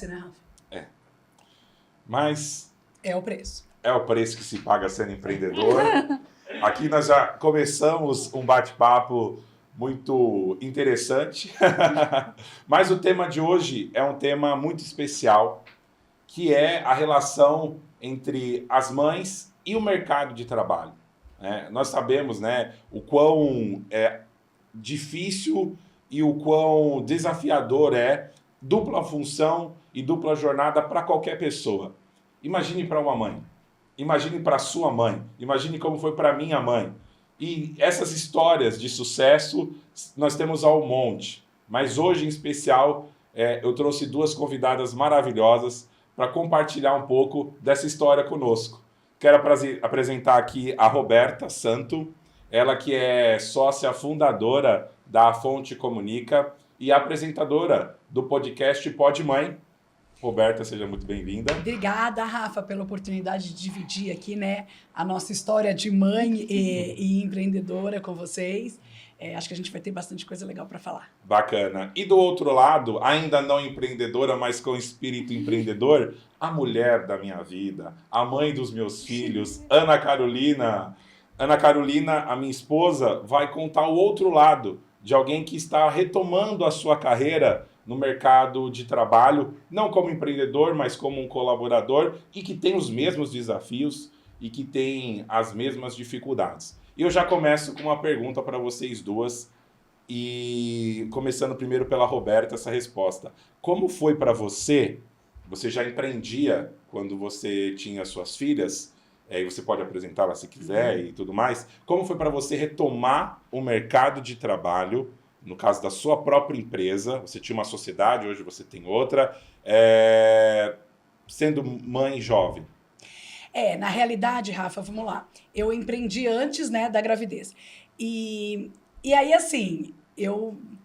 acontece, né, Rafa? Mas É o preço. é o preço que se paga sendo empreendedor. Aqui nós já começamos um bate-papo muito interessante. Mas o tema de hoje é um tema muito especial, que é a relação entre as mães e o mercado de trabalho. Nós sabemos, né, o quão difícil e o quão desafiador é dupla função e dupla jornada para qualquer pessoa. Imagine para uma mãe, imagine para sua mãe, imagine como foi para minha mãe. E essas histórias de sucesso nós temos ao monte, mas hoje em especial eu trouxe duas convidadas maravilhosas para compartilhar um pouco dessa história conosco. Quero apresentar aqui a Roberta Santo, ela que é sócia fundadora da Fonte Comunica e apresentadora do podcast Pode Mãe. Roberta, seja muito bem-vinda. Obrigada, Rafa, pela oportunidade de dividir aqui, né, a nossa história de mãe e empreendedora com vocês. Acho que a gente vai ter bastante coisa legal para falar. Bacana. E do outro lado, ainda não empreendedora, mas com espírito empreendedor, a mulher da minha vida, a mãe dos meus filhos, Ana Carolina. Ana Carolina, a minha esposa, vai contar o outro lado de alguém que está retomando a sua carreira no mercado de trabalho, não como empreendedor, mas como um colaborador e que tem os mesmos desafios e que tem as mesmas dificuldades. Eu já começo com uma pergunta para vocês duas e começando primeiro pela Roberta essa resposta. Como foi para você? Você já empreendia quando você tinha suas filhas? E você pode apresentá-la se quiser e tudo mais. Como foi para você retomar o mercado de trabalho? No caso da sua própria empresa, você tinha uma sociedade, hoje você tem outra, sendo mãe jovem. Na realidade, Rafa, vamos lá. Eu empreendi antes, né, da gravidez. E aí, assim,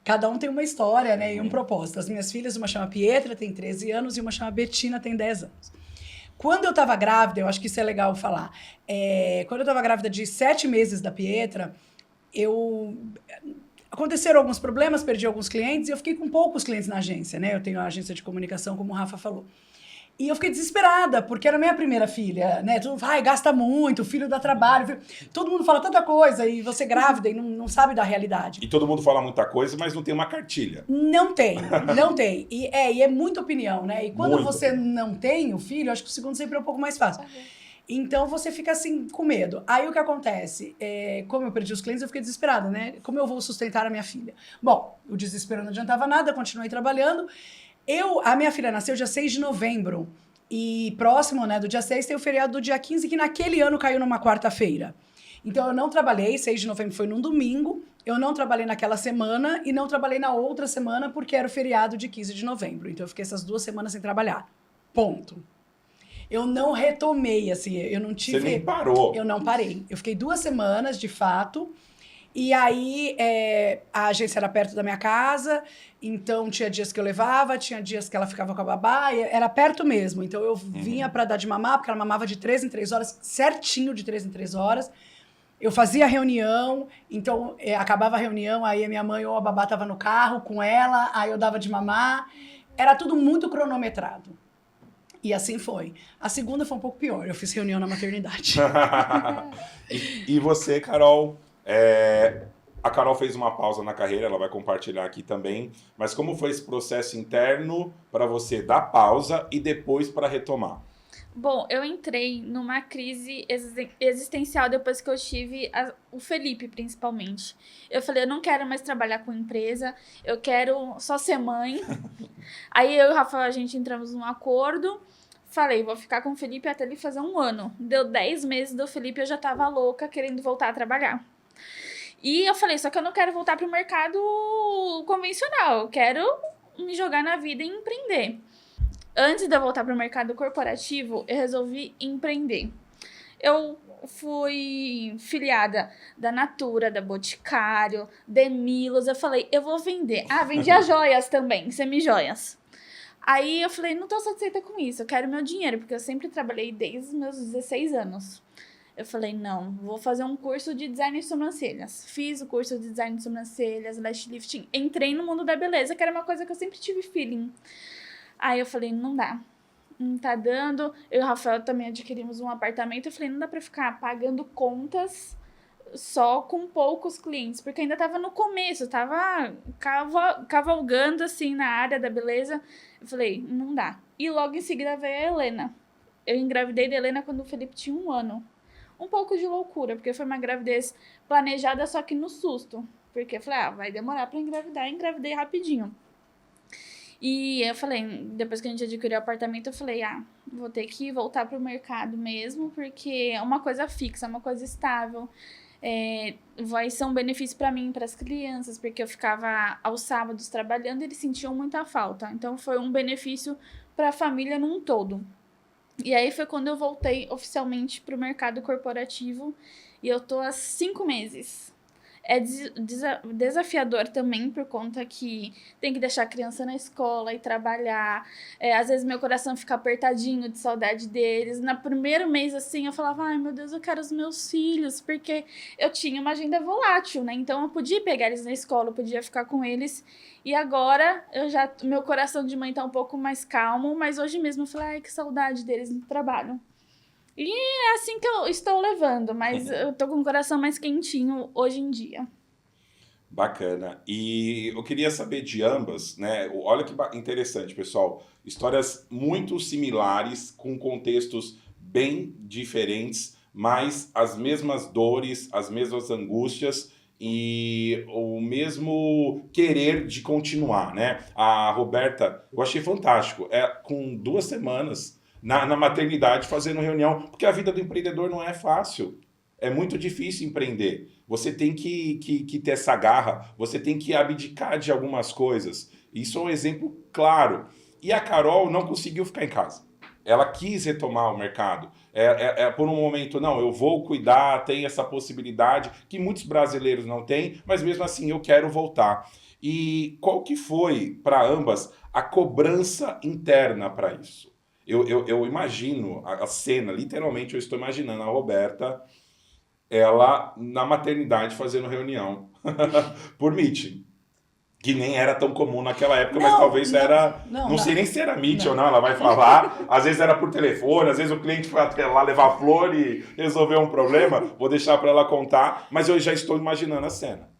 cada um tem uma história, né, e um propósito. As minhas filhas, uma chama Pietra, tem 13 anos, e uma chama Betina, tem 10 anos. Quando eu estava grávida, eu acho que isso é legal falar, quando eu estava grávida de 7 meses da Pietra, aconteceram alguns problemas, perdi alguns clientes e eu fiquei com poucos clientes na agência, né? Eu tenho a agência de comunicação, como o Rafa falou. E eu fiquei desesperada, porque era a minha primeira filha, né? Tudo gasta muito, o filho dá trabalho. Todo mundo fala tanta coisa e você grávida e não sabe da realidade. E todo mundo fala muita coisa, mas não tem uma cartilha. Não tem. E é muita opinião, né? E quando você não tem o filho, acho que o segundo sempre é um pouco mais fácil. Então, você fica assim, com medo. Aí, o que acontece? Como eu perdi os clientes, eu fiquei desesperada, né? Como eu vou sustentar a minha filha? Bom, o desespero não adiantava nada, continuei trabalhando. A minha filha nasceu dia 6 de novembro. E próximo, né, do dia 6, tem o feriado do dia 15, que naquele ano caiu numa quarta-feira. Então, eu não trabalhei, 6 de novembro foi num domingo. Eu não trabalhei naquela semana e não trabalhei na outra semana, porque era o feriado de 15 de novembro. Então, eu fiquei essas 2 semanas sem trabalhar. Ponto. Eu não retomei, assim, eu não tive... Você nem parou. Eu não parei. Eu fiquei 2 semanas, de fato, e aí a agência era perto da minha casa, então tinha dias que eu levava, tinha dias que ela ficava com a babá, era perto mesmo. Então eu vinha para dar de mamar, porque ela mamava de 3 em 3 horas, certinho de 3 em 3 horas. Eu fazia reunião, então acabava a reunião, aí a minha mãe ou a babá estava no carro com ela, aí eu dava de mamar. Era tudo muito cronometrado. E assim foi. A segunda foi um pouco pior. Eu fiz reunião na maternidade. E você, Carol? A Carol fez uma pausa na carreira, ela vai compartilhar aqui também. Mas como foi esse processo interno para você dar pausa e depois para retomar? Bom, eu entrei numa crise existencial depois que eu tive o Felipe, principalmente. Eu falei, eu não quero mais trabalhar com empresa, eu quero só ser mãe. Aí eu e o Rafa, a gente entramos num acordo. Falei, vou ficar com o Felipe até ele fazer 1 ano. Deu 10 meses do Felipe, eu já tava louca, querendo voltar a trabalhar. E eu falei, só que eu não quero voltar pro mercado convencional, eu quero me jogar na vida e empreender. Antes de eu voltar pro mercado corporativo, eu resolvi empreender. Eu fui filiada da Natura, da Boticário, Demilos. Eu falei, eu vou vender. Vendia joias também, semi-joias. Aí eu falei, não tô satisfeita com isso, eu quero meu dinheiro, porque eu sempre trabalhei desde os meus 16 anos. Eu falei, não, vou fazer um curso de design de sobrancelhas. Fiz o curso de design de sobrancelhas, lash lifting. Entrei no mundo da beleza, que era uma coisa que eu sempre tive feeling. Aí eu falei, não dá. Não tá dando. Eu e o Rafael também adquirimos um apartamento. Eu falei, não dá pra ficar pagando contas só com poucos clientes, porque ainda tava no começo, tava cavalgando assim na área da beleza. Eu falei, não dá. E logo em seguida veio a Helena. Eu engravidei da Helena quando o Felipe tinha 1 ano. Um pouco de loucura, porque foi uma gravidez planejada, só que no susto. Porque eu falei, vai demorar pra engravidar. Engravidei rapidinho. E eu falei, depois que a gente adquiriu o apartamento, eu falei, vou ter que voltar pro mercado mesmo, porque é uma coisa fixa, é uma coisa estável. Vai ser um benefício para mim, para as crianças, porque eu ficava aos sábados trabalhando e eles sentiam muita falta. Então foi um benefício para a família num todo. E aí foi quando eu voltei oficialmente para o mercado corporativo e eu tô há 5 meses. É desafiador também, por conta que tem que deixar a criança na escola e trabalhar. Às vezes meu coração fica apertadinho de saudade deles. No primeiro mês, assim, eu falava, ai meu Deus, eu quero os meus filhos, porque eu tinha uma agenda volátil, né? Então eu podia pegar eles na escola, eu podia ficar com eles. E agora, meu coração de mãe tá um pouco mais calmo, mas hoje mesmo eu falei, ai, que saudade deles no trabalho. E é assim que eu estou levando, mas eu tô com o coração mais quentinho hoje em dia. Bacana. E eu queria saber de ambas, né? Olha que interessante, pessoal. Histórias muito similares, com contextos bem diferentes, mas as mesmas dores, as mesmas angústias e o mesmo querer de continuar, né? A Roberta, eu achei fantástico. Com 2 semanas na maternidade fazendo reunião, porque a vida do empreendedor não é fácil. É muito difícil empreender. Você tem que ter essa garra, você tem que abdicar de algumas coisas. Isso é um exemplo claro. E a Carol não conseguiu ficar em casa. Ela quis retomar o mercado. Por um momento, não, eu vou cuidar, tem essa possibilidade, que muitos brasileiros não têm, mas mesmo assim eu quero voltar. E qual que foi, para ambas, a cobrança interna para isso? Eu imagino a cena, literalmente eu estou imaginando a Roberta, ela na maternidade fazendo reunião por meeting, que nem era tão comum naquela época, mas talvez era, não sei nem se era meeting ou não, ela vai falar, às vezes era por telefone, às vezes o cliente foi até lá levar flor e resolver um problema, vou deixar para ela contar, mas eu já estou imaginando a cena.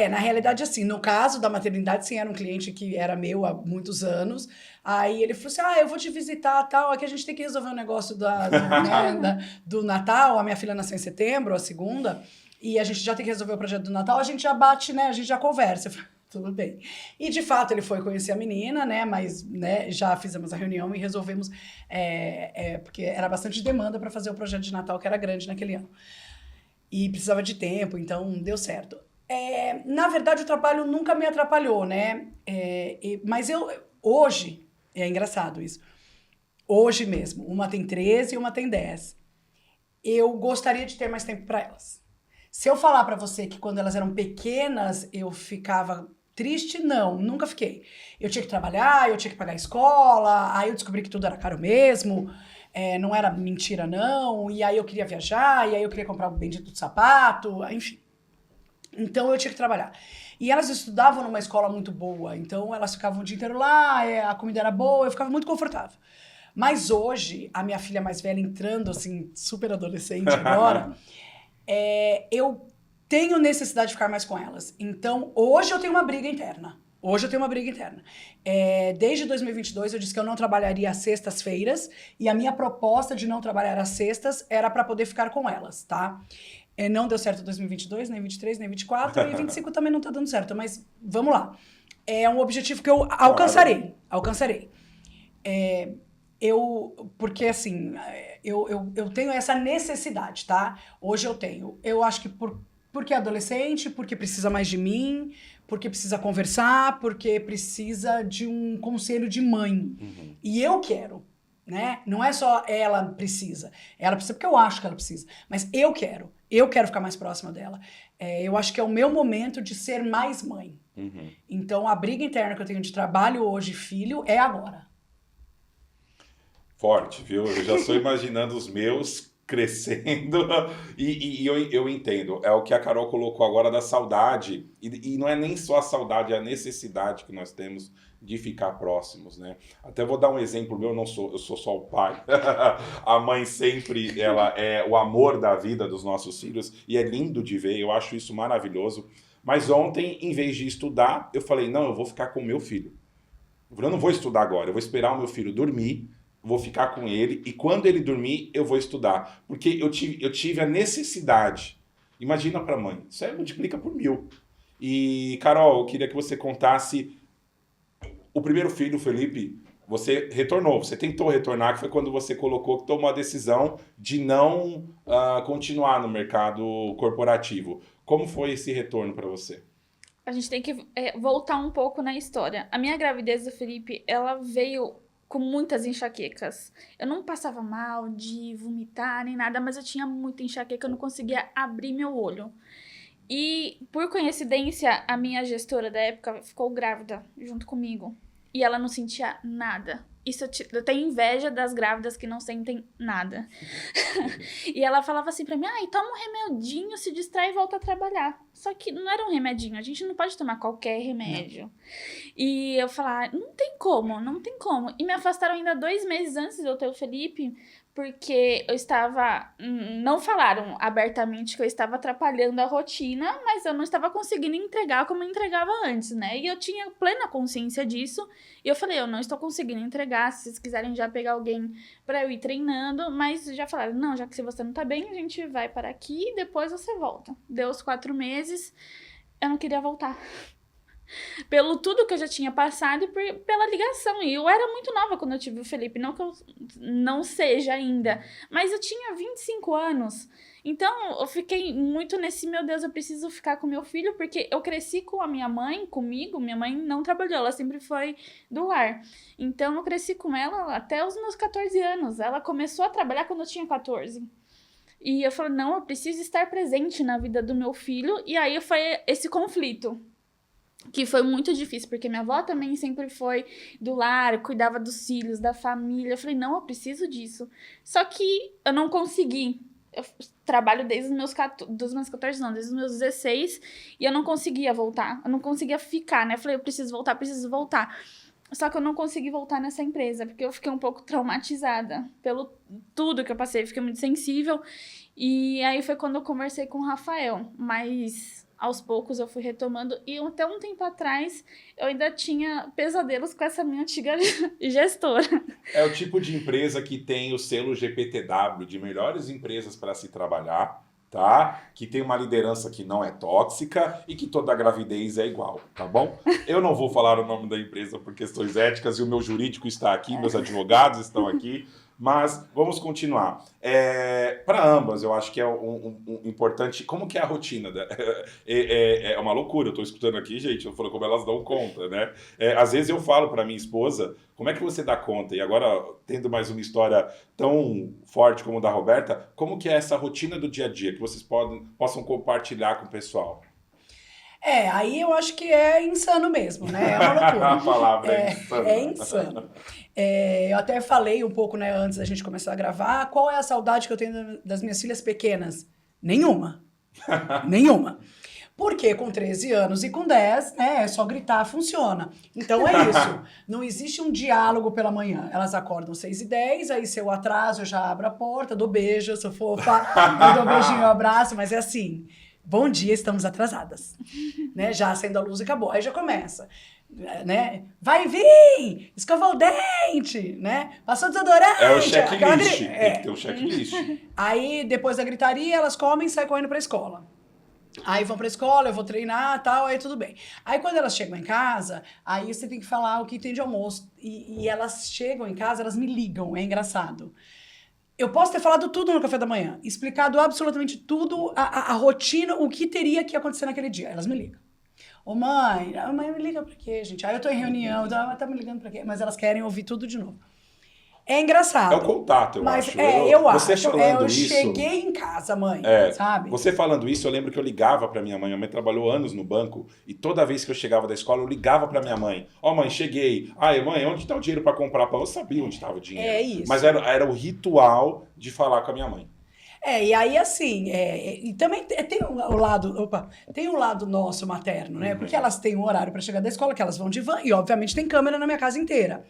Na realidade, assim, no caso da maternidade, sim, era um cliente que era meu há muitos anos. Aí ele falou assim, eu vou te visitar, tal, aqui a gente tem que resolver um negócio do Natal. A minha filha nasceu em setembro, a segunda, e a gente já tem que resolver o projeto do Natal, a gente já bate, né, a gente já conversa. Eu falei, tudo bem. E, de fato, ele foi conhecer a menina, né, mas né, já fizemos a reunião e resolvemos, porque era bastante demanda para fazer o projeto de Natal, que era grande naquele ano. E precisava de tempo, então deu certo. Na verdade, o trabalho nunca me atrapalhou, né? Mas hoje, é engraçado isso, hoje mesmo, uma tem 13 e uma tem 10. Eu gostaria de ter mais tempo para elas. Se eu falar para você que quando elas eram pequenas eu ficava triste, não, nunca fiquei. Eu tinha que trabalhar, eu tinha que pagar a escola, aí eu descobri que tudo era caro mesmo, não era mentira não, e aí eu queria viajar, e aí eu queria comprar o bendito do sapato, enfim. Então eu tinha que trabalhar. E elas estudavam numa escola muito boa, então elas ficavam o dia inteiro lá, a comida era boa, eu ficava muito confortável. Mas hoje, a minha filha mais velha entrando, assim, super adolescente agora, eu tenho necessidade de ficar mais com elas. Então, hoje eu tenho uma briga interna. Desde 2022 eu disse que eu não trabalharia às sextas-feiras e a minha proposta de não trabalhar às sextas era para poder ficar com elas, tá? Não deu certo em 2022, nem 23, nem 24, e 25 também não tá dando certo, mas vamos lá. É um objetivo que eu alcançarei. Porque assim, eu tenho essa necessidade, tá? Hoje eu tenho. Eu acho que porque é adolescente, porque precisa mais de mim, porque precisa conversar, porque precisa de um conselho de mãe. Uhum. E eu quero. Né? Não é só ela precisa porque eu acho que ela precisa, mas eu quero ficar mais próxima dela. Eu acho que é o meu momento de ser mais mãe. Uhum. Então a briga interna que eu tenho de trabalho hoje, filho, é agora. Forte, viu? Eu já estou imaginando os meus crescendo e eu entendo, é o que a Carol colocou agora da saudade, e não é nem só a saudade, é a necessidade que nós temos de ficar próximos, né? Até vou dar um exemplo meu, eu sou só o pai. A mãe sempre, ela é o amor da vida dos nossos filhos e é lindo de ver, eu acho isso maravilhoso. Mas ontem, em vez de estudar, eu falei, não, eu vou ficar com o meu filho. Eu não vou estudar agora, eu vou esperar o meu filho dormir, vou ficar com ele e quando ele dormir, eu vou estudar. Porque eu tive a necessidade. Imagina para a mãe, isso aí multiplica por 1000. E, Carol, eu queria que você contasse o primeiro filho, Felipe, você retornou, você tentou retornar, que foi quando você tomou a decisão de não continuar no mercado corporativo. Como foi esse retorno para você? A gente tem que voltar um pouco na história. A minha gravidez do Felipe, ela veio com muitas enxaquecas. Eu não passava mal de vomitar nem nada, mas eu tinha muita enxaqueca, eu não conseguia abrir meu olho. E, por coincidência, a minha gestora da época ficou grávida junto comigo. E ela não sentia nada. Isso eu tenho inveja das grávidas que não sentem nada. E ela falava assim pra mim, toma um remedinho, se distrai e volta a trabalhar. Só que não era um remedinho, a gente não pode tomar qualquer remédio. Não. E eu falava, não tem como. E me afastaram ainda 2 meses antes de eu ter o Felipe, porque eu estava... Não falaram abertamente que eu estava atrapalhando a rotina, mas eu não estava conseguindo entregar como eu entregava antes, né? E eu tinha plena consciência disso. E eu falei, eu não estou conseguindo entregar, se vocês quiserem já pegar alguém para eu ir treinando. Mas já falaram, não, já que se você não tá bem, a gente vai para aqui e depois você volta. Deu os 4 meses, eu não queria voltar. Pelo tudo que eu já tinha passado e pela ligação. E eu era muito nova quando eu tive o Felipe. Não que eu não seja ainda. Mas eu tinha 25 anos. Então, eu fiquei muito nesse, meu Deus, eu preciso ficar com meu filho. Porque eu cresci com a minha mãe, comigo. Minha mãe não trabalhou, ela sempre foi do lar. Então, eu cresci com ela até os meus 14 anos. Ela começou a trabalhar quando eu tinha 14. E eu falei, não, eu preciso estar presente na vida do meu filho. E aí foi esse conflito. Que foi muito difícil, porque minha avó também sempre foi do lar, cuidava dos filhos, da família. Eu falei, não, eu preciso disso. Só que eu não consegui. Eu trabalho desde os meus 14, não, desde os meus 16, e eu não conseguia voltar. Eu não conseguia ficar, né? Eu falei, eu preciso voltar. Só que eu não consegui voltar nessa empresa, porque eu fiquei um pouco traumatizada pelo tudo que eu passei. Fiquei muito sensível. E aí foi quando eu conversei com o Rafael, mas... Aos poucos eu fui retomando e até um tempo atrás eu ainda tinha pesadelos com essa minha antiga gestora. É o tipo de empresa que tem o selo GPTW, de melhores empresas para se trabalhar, tá? Que tem uma liderança que não é tóxica e que toda gravidez é igual, tá bom? Eu não vou falar o nome da empresa por questões éticas e o meu jurídico está aqui, meus advogados estão aqui. Mas vamos continuar. Para ambas, eu acho que é um importante... Como que é a rotina? É uma loucura, eu estou escutando aqui, gente, eu falo como elas dão conta, né? Às vezes eu falo para minha esposa, como é que você dá conta? E agora, tendo mais uma história tão forte como a da Roberta, como que é essa rotina do dia a dia, que vocês possam compartilhar com o pessoal? Aí eu acho que é insano mesmo, né? É uma loucura. A palavra é insano. É insano. Eu até falei um pouco, né, antes da gente começar a gravar, qual é a saudade que eu tenho das minhas filhas pequenas? Nenhuma. Nenhuma. Porque com 13 anos e com 10, né, é só gritar, funciona. Então é isso. Não existe um diálogo pela manhã. Elas acordam 6h10, aí se eu atraso, eu já abro a porta, dou beijo, eu sou fofa, eu dou beijinho, eu abraço, mas é assim... Bom dia, estamos atrasadas. Né? Já acendo a luz e acabou. Aí já começa. Né? Vai vir! Escovou o dente! Né? Passou desodorante! É o checklist. Tem que ter um checklist. Aí, depois da gritaria, elas comem e saem correndo pra escola. Aí vão pra escola, eu vou treinar e tal, aí tudo bem. Aí quando elas chegam em casa, aí você tem que falar o que tem de almoço. E elas chegam em casa, elas me ligam, é engraçado. Eu posso ter falado tudo no café da manhã, explicado absolutamente tudo, a rotina, o que teria que acontecer naquele dia. Elas me ligam. Ô mãe, a mãe me liga pra quê, gente? Aí eu tô em reunião, então ela tá me ligando pra quê? Mas elas querem ouvir tudo de novo. É engraçado. É o contato, eu mas acho. Eu você acho. Falando Eu isso, cheguei em casa, mãe, sabe? Você falando isso, eu lembro que eu ligava pra minha mãe. Minha mãe trabalhou anos no banco e toda vez que eu chegava da escola, eu ligava pra minha mãe. Mãe, cheguei. Mãe, onde tá o dinheiro pra comprar pão? Eu sabia onde tava o dinheiro. É isso. Mas era o ritual de falar com a minha mãe. E aí assim, e também tem o lado, tem um lado nosso materno, né? Porque elas têm um horário para chegar da escola, que elas vão de van, e obviamente tem câmera na minha casa inteira.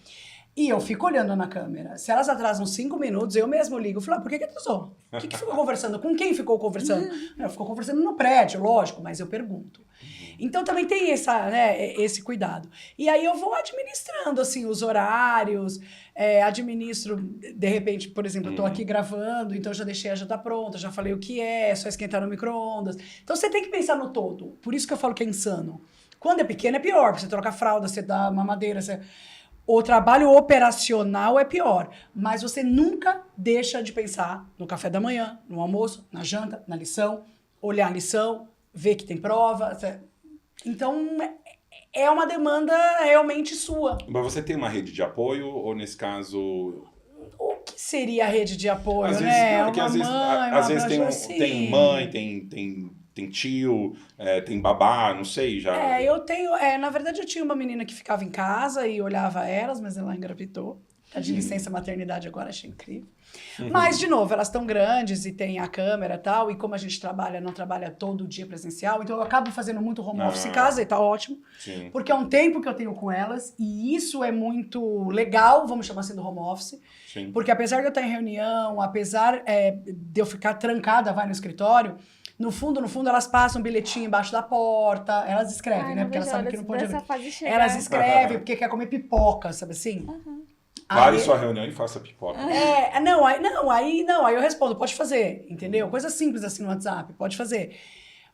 E eu fico olhando na câmera. Se elas atrasam 5 minutos, eu mesmo ligo. Eu falo, por que atrasou? O que ficou conversando? Com quem ficou conversando? Ficou conversando no prédio, lógico, mas eu pergunto. Então também tem esse cuidado. E aí eu vou administrando, assim, os horários, administro, de repente, por exemplo, eu tô aqui gravando, então já deixei a janta pronta, já falei o que só esquentar no micro-ondas. Então você tem que pensar no todo. Por isso que eu falo que é insano. Quando é pequeno é pior, porque você troca a fralda, você dá mamadeira, O trabalho operacional é pior, mas você nunca deixa de pensar no café da manhã, no almoço, na janta, na lição, olhar a lição, ver que tem prova. Então, é uma demanda realmente sua. Mas você tem uma rede de apoio ou, nesse caso... O que seria a rede de apoio, Às né? vezes, às vezes tem mãe, tem tio, tem babá, não sei, já... eu tenho... na verdade, eu tinha uma menina que ficava em casa e olhava elas, mas ela engravidou. Tá de licença maternidade agora, achei incrível. Mas, de novo, elas estão grandes e tem a câmera e tal, e como a gente não trabalha todo dia presencial, então eu acabo fazendo muito home office em casa e tá ótimo. Sim. Porque é um tempo que eu tenho com elas, e isso é muito legal, vamos chamar assim, do home office. Sim. Porque apesar de eu estar em reunião, apesar de eu ficar trancada, no escritório, no fundo, elas passam um bilhetinho embaixo da porta, elas escrevem, né? Porque elas sabem que não pode abrir. Elas escrevem porque quer comer pipoca, sabe assim? Pare sua reunião e faça pipoca. Aí eu respondo, pode fazer, entendeu? Coisa simples assim no WhatsApp, pode fazer.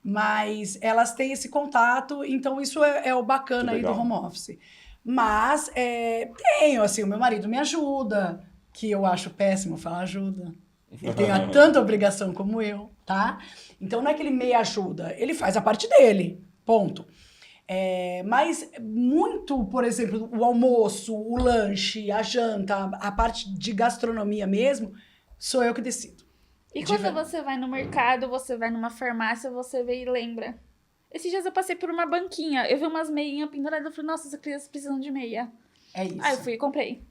Mas elas têm esse contato, então isso é o bacana aí do home office. Mas tenho, assim, o meu marido me ajuda, que eu acho péssimo falar ajuda. Ele tem tanta obrigação como eu, tá? Então não é que ele me ajuda, ele faz a parte dele, ponto. Mas muito, por exemplo, o almoço, o lanche, a janta, a parte de gastronomia mesmo, sou eu que decido. E quando você vai no mercado, você vai numa farmácia, você vê e lembra. Esses dias eu passei por uma banquinha, eu vi umas meinhas penduradas, eu falei, nossa, essas crianças precisam de meia. É isso. Aí eu fui e comprei.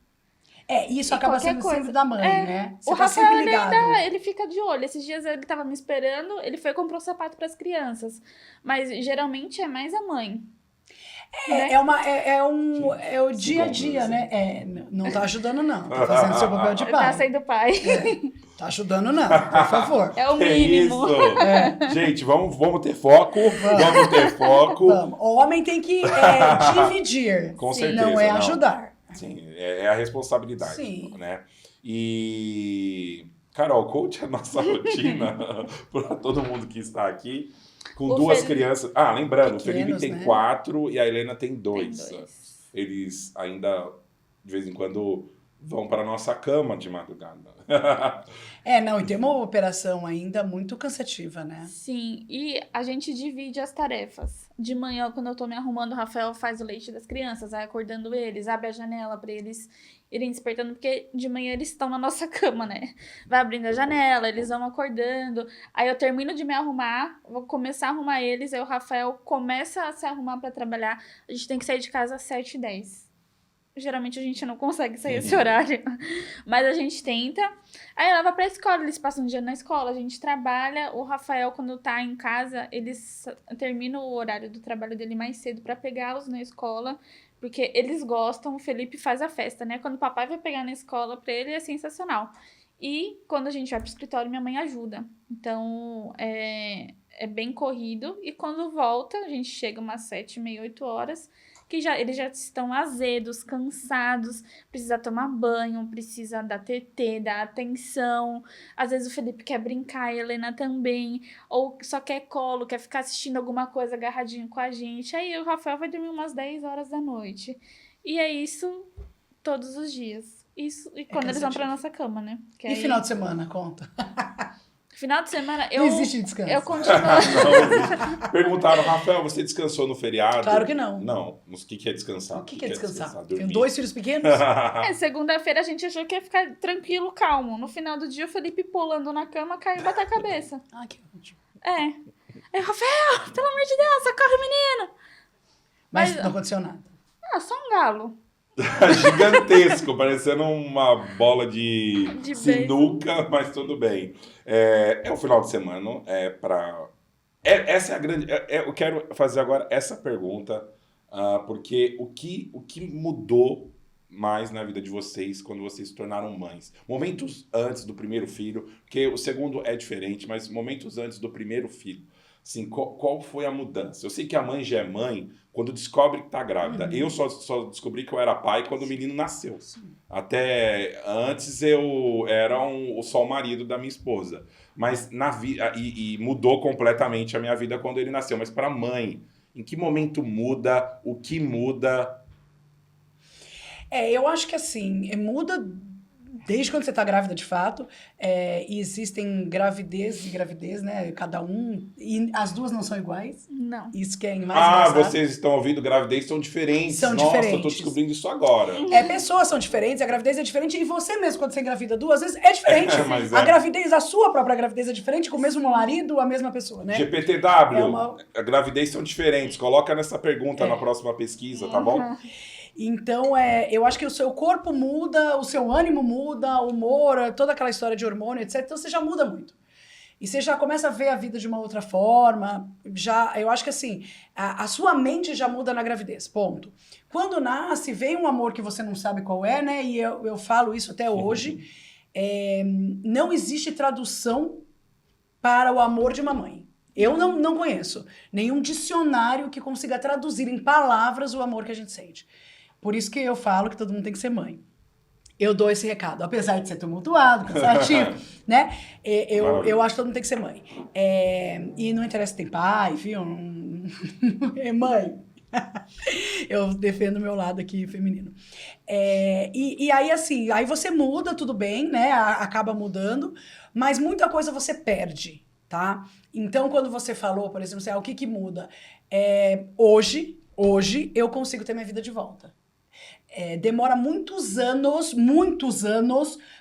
Isso acaba sendo sempre da mãe, né? Você o tá Rafael, sempre ligado. Ele fica de olho. Esses dias ele tava me esperando, ele foi e comprou sapato pras crianças. Mas geralmente é mais a mãe. É o dia a dia, né? Não tá ajudando, não. Tá fazendo seu papel de pai. Tá sendo pai. Tá ajudando, não, por favor. É o mínimo. Gente, vamos ter foco. Vamos ter foco. Vamos. O homem tem que dividir. Com certeza. Não é ajudar. Sim, é a responsabilidade. Sim. Né? E, Carol, conte a nossa rotina para todo mundo que está aqui. Com duas crianças. Lembrando, pequenos, o Felipe tem 4 e a Helena tem 2. Eles ainda, de vez em quando, vão para nossa cama de madrugada. E tem uma operação ainda muito cansativa, né? Sim, e a gente divide as tarefas. De manhã, quando eu tô me arrumando, o Rafael faz o leite das crianças, vai acordando eles, abre a janela para eles irem despertando, porque de manhã eles estão na nossa cama, né? Vai abrindo a janela, eles vão acordando. Aí eu termino de me arrumar, vou começar a arrumar eles, aí o Rafael começa a se arrumar para trabalhar. A gente tem que sair de casa às 7h10. Geralmente a gente não consegue sair esse horário, mas a gente tenta. Aí leva pra escola, eles passam um dia na escola, a gente trabalha. O Rafael, quando tá em casa, eles terminam o horário do trabalho dele mais cedo pra pegá-los na escola, porque eles gostam, o Felipe faz a festa, né? Quando o papai vai pegar na escola, pra ele é sensacional. E quando a gente vai pro escritório, minha mãe ajuda. Então, é bem corrido. E quando volta, a gente chega umas 7h30, 8h, que eles já estão azedos, cansados, precisa tomar banho, precisa dar TT, dar atenção. Às vezes o Felipe quer brincar, a Helena também, ou só quer colo, quer ficar assistindo alguma coisa agarradinho com a gente. Aí o Rafael vai dormir umas 10h da noite. E é isso todos os dias. Isso, e quando eles vão pra nossa cama, né? E final de semana, conta. Final de semana, não existe descanso. Eu continuo. Não existe. Perguntaram, Rafael, você descansou no feriado? Claro que não. Não. O que é descansar? O que é descansar? Tenho 2 filhos pequenos? Segunda-feira a gente achou que ia ficar tranquilo, calmo. No final do dia, o Felipe pulando na cama, caiu e bateu a cabeça. Que ótimo. Aí, Rafael, pelo amor de Deus, socorre, menino! Mas não aconteceu nada. Só um galo. Gigantesco, parecendo uma bola de De sinuca, mas tudo bem. É o final de semana, essa é a grande... eu quero fazer agora essa pergunta, porque o que mudou mais na vida de vocês quando vocês se tornaram mães? Momentos antes do primeiro filho, porque o segundo é diferente, mas momentos antes do primeiro filho. Assim, qual foi a mudança? Eu sei que a mãe já é mãe quando descobre que tá grávida. Eu só descobri que eu era pai quando o menino nasceu. Até antes eu era só o marido da minha esposa. Mas e mudou completamente a minha vida quando ele nasceu. Mas para mãe, em que momento muda? O que muda? Eu acho que assim, muda desde quando você tá grávida de fato. E existem gravidez e gravidez, né? Cada um. E as duas não são iguais. Não. Isso que é mais engraçado. Vocês estão ouvindo, gravidez são diferentes. São Nossa, diferentes. eu tô descobrindo isso agora. Pessoas são diferentes, a gravidez é diferente, e você mesmo, quando você engravida duas vezes, é diferente. Mas A gravidez, a sua própria gravidez é diferente, com o mesmo marido, a mesma pessoa, né? GPTW, a gravidez são diferentes. Coloca nessa pergunta na próxima pesquisa, tá bom? Então, eu acho que o seu corpo muda, o seu ânimo muda, o humor, toda aquela história de hormônio, etc. Então, você já muda muito. E você já começa a ver a vida de uma outra forma. Eu acho que assim, a sua mente já muda na gravidez, ponto. Quando nasce, vem um amor que você não sabe qual é, né? E eu falo isso até hoje. Não existe tradução para o amor de uma mãe. Eu não conheço nenhum dicionário que consiga traduzir em palavras o amor que a gente sente. Por isso que eu falo que todo mundo tem que ser mãe. Eu dou esse recado, apesar de ser tumultuado, cansativo, né? Eu acho que todo mundo tem que ser mãe. E não interessa se tem pai, viu? É mãe. Eu defendo o meu lado aqui feminino. E aí, assim, aí você muda, tudo bem, né? Acaba mudando, mas muita coisa você perde, tá? Então, quando você falou, por exemplo, o que muda? Hoje eu consigo ter minha vida de volta. Demora muitos anos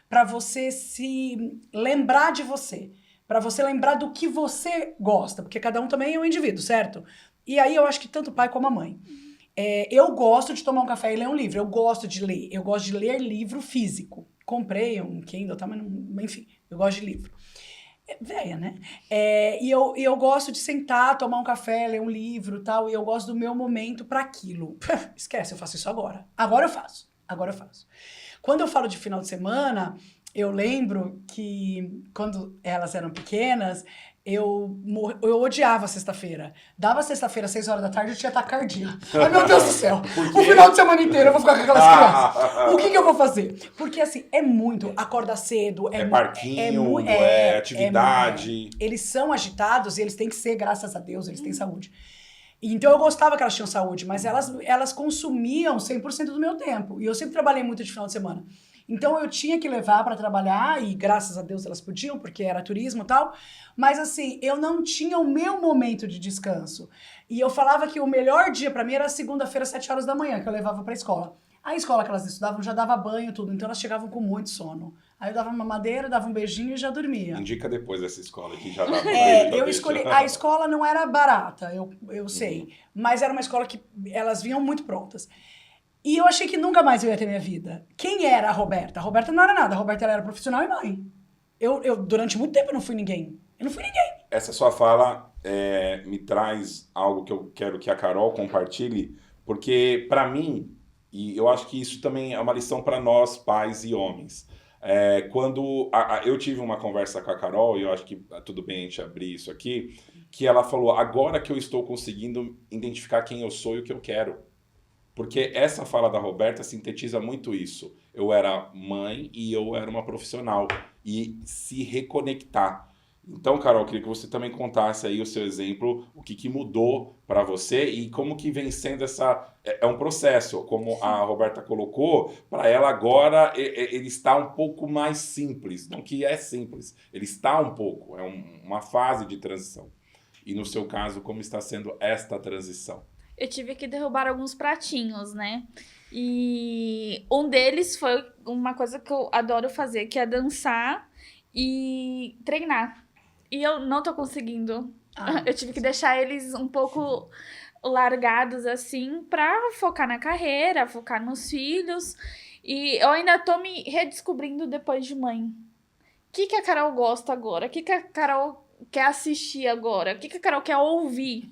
para você se lembrar de você, para você lembrar do que você gosta, porque cada um também é um indivíduo, certo? E aí eu acho que tanto o pai como a mãe. Eu gosto de tomar um café e ler um livro, eu gosto de ler livro físico. Comprei um Kindle, tá, mas não, enfim, eu gosto de livro. Véia, né? E eu gosto de sentar, tomar um café, ler um livro e tal, e eu gosto do meu momento para aquilo. Esquece, eu faço isso agora. Agora eu faço. Quando eu falo de final de semana, eu lembro que quando elas eram pequenas, eu odiava sexta-feira. Dava sexta-feira, 6 horas da tarde, eu tinha taquicardia. Ai, meu Deus do céu! O final de semana inteiro eu vou ficar com aquelas crianças. O que eu vou fazer? Porque, assim, é muito. Acorda cedo. Parquinho, atividade. Eles são agitados e eles têm que ser, graças a Deus, eles têm saúde. Então, eu gostava que elas tinham saúde, mas elas consumiam 100% do meu tempo. E eu sempre trabalhei muito de final de semana. Então, eu tinha que levar para trabalhar, e graças a Deus elas podiam, porque era turismo e tal. Mas, assim, eu não tinha o meu momento de descanso. E eu falava que o melhor dia para mim era segunda-feira, 7 horas da manhã, que eu levava para a escola. A escola que elas estudavam já dava banho e tudo, então elas chegavam com muito sono. Aí eu dava uma mamadeira, dava um beijinho e já dormia. Indica depois dessa escola que já dava banho. Eu escolhi. A escola não era barata, eu sei. Mas era uma escola que elas vinham muito prontas. E eu achei que nunca mais eu ia ter minha vida. Quem era a Roberta? A Roberta não era nada. A Roberta ela era profissional e mãe. Eu durante muito tempo, eu não fui ninguém. Essa sua fala me traz algo que eu quero que a Carol compartilhe, porque, para mim, e eu acho que isso também é uma lição para nós, pais e homens. Quando eu tive uma conversa com a Carol, e eu acho que tudo bem a gente abrir isso aqui, que ela falou, agora que eu estou conseguindo identificar quem eu sou e o que eu quero. Porque essa fala da Roberta sintetiza muito isso. Eu era mãe e eu era uma profissional. E se reconectar. Então, Carol, eu queria que você também contasse aí o seu exemplo, o que mudou para você e como que vem sendo é um processo, como a Roberta colocou, para ela agora ele está um pouco mais simples. Não que é simples, ele está um pouco, é uma fase de transição. E no seu caso, como está sendo esta transição? Eu tive que derrubar alguns pratinhos, né? E um deles foi uma coisa que eu adoro fazer, que é dançar e treinar. E eu não tô conseguindo. Eu tive que deixar eles um pouco largados assim pra focar na carreira, focar nos filhos. E eu ainda tô me redescobrindo depois de mãe. O que a Carol gosta agora? O que a Carol quer assistir agora? O que a Carol quer ouvir?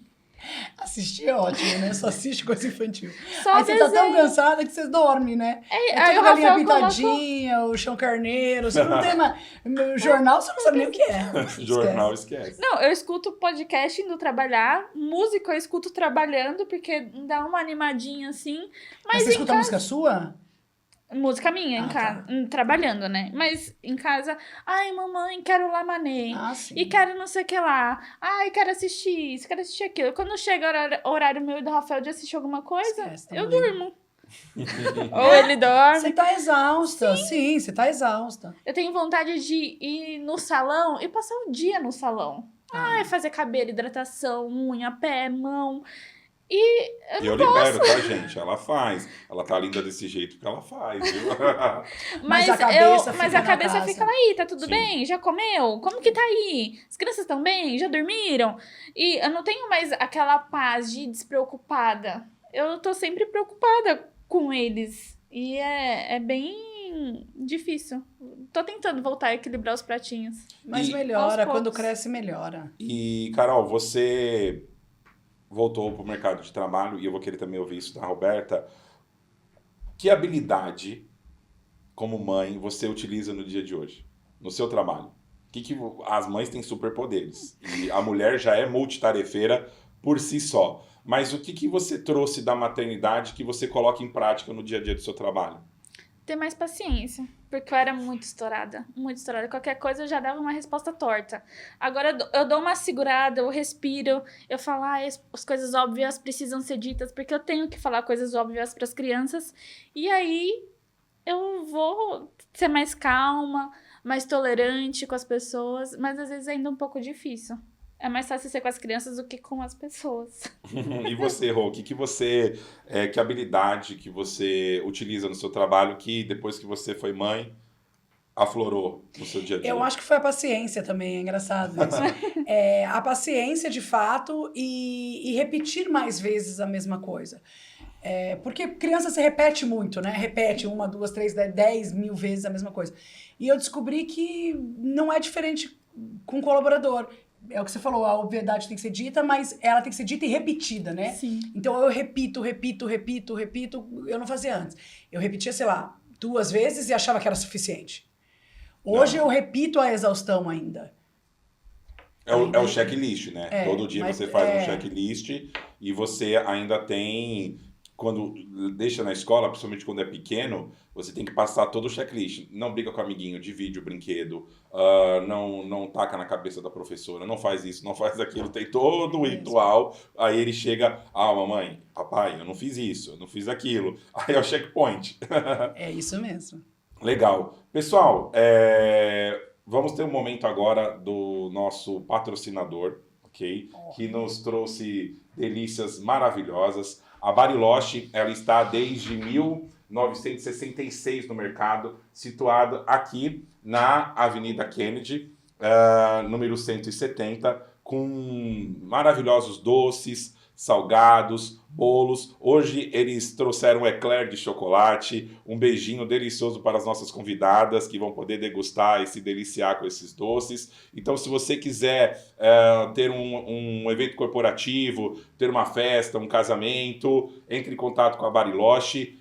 Assistir é ótimo, né? Só assiste coisa infantil. Só Aí você tá tão desenho. cansada que você dorme, né? É Aí tudo o Galinha Rafael colocou... Pintadinha, o Chão Carneiro. Você não tem mais... No jornal você não sabe nem o que é. Jornal esquece. Não, eu escuto podcast indo trabalhar, música eu escuto trabalhando, porque dá uma animadinha assim. Mas você escuta música sua? Música minha, em casa, trabalhando, né? Mas em casa, ai, mamãe, quero Lamanê. Sim. E quero não sei o que lá. Ai, quero assistir isso, quero assistir aquilo. Quando chega o horário meu e do Rafael de assistir alguma coisa, Esquece, eu também. durmo. Ou ele dorme. Você tá exausta. Sim, você tá exausta. Eu tenho vontade de ir no salão e passar o dia no salão. Ai, fazer cabelo, hidratação, unha, pé, mão. E eu libero, tá, gente? Ela faz. Ela tá linda desse jeito que ela faz, viu? Mas a cabeça fica lá aí, tá tudo Sim. bem? Já comeu? Como que tá aí? As crianças estão bem? Já dormiram? E eu não tenho mais aquela paz de despreocupada. Eu tô sempre preocupada com eles. E é bem difícil. Tô tentando voltar a equilibrar os pratinhos. Mas melhora, quando cresce, melhora. E, Carol, você voltou para o mercado de trabalho, e eu vou querer também ouvir isso da Roberta. Que habilidade, como mãe, você utiliza no dia de hoje, no seu trabalho? As mães têm superpoderes, e a mulher já é multitarefeira por si só. Mas o que você trouxe da maternidade que você coloca em prática no dia a dia do seu trabalho? Ter mais paciência, porque eu era muito estourada, muito estourada. Qualquer coisa eu já dava uma resposta torta. Agora eu dou uma segurada, eu respiro, eu falo, as coisas óbvias precisam ser ditas, porque eu tenho que falar coisas óbvias para as crianças. E aí eu vou ser mais calma, mais tolerante com as pessoas, mas às vezes é ainda um pouco difícil. É mais fácil ser com as crianças do que com as pessoas. E você, Rô, que habilidade que você utiliza no seu trabalho que depois que você foi mãe, aflorou no seu dia a dia? Eu acho que foi a paciência também, é engraçado isso. A paciência, de fato, e repetir mais vezes a mesma coisa. Porque criança se repete muito, né? Repete 1, 2, 3, 10 mil vezes a mesma coisa. E eu descobri que não é diferente com colaborador. É o que você falou, a obviedade tem que ser dita, mas ela tem que ser dita e repetida, né? Sim. Então eu repito, eu não fazia antes. Eu repetia, sei lá, 2 vezes e achava que era suficiente. Hoje eu repito a exaustão ainda. É o checklist, né? Todo dia você faz um checklist e você ainda tem... Quando deixa na escola, principalmente quando é pequeno, você tem que passar todo o checklist. Não briga com o amiguinho, divide o brinquedo, não taca na cabeça da professora, não faz isso, não faz aquilo. Tem todo o ritual. Aí ele chega, mamãe, papai, eu não fiz isso, eu não fiz aquilo. Aí é o checkpoint. É isso mesmo. Legal. Pessoal, vamos ter um momento agora do nosso patrocinador, ok? Que nos trouxe delícias maravilhosas. A Bariloche, ela está desde 1966 no mercado, situada aqui na Avenida Kennedy, número 170, com maravilhosos doces, salgados, bolos. Hoje eles trouxeram um eclair de chocolate, um beijinho delicioso para as nossas convidadas que vão poder degustar e se deliciar com esses doces. Então, se você quiser ter um evento corporativo, ter uma festa, um casamento, entre em contato com a Bariloche.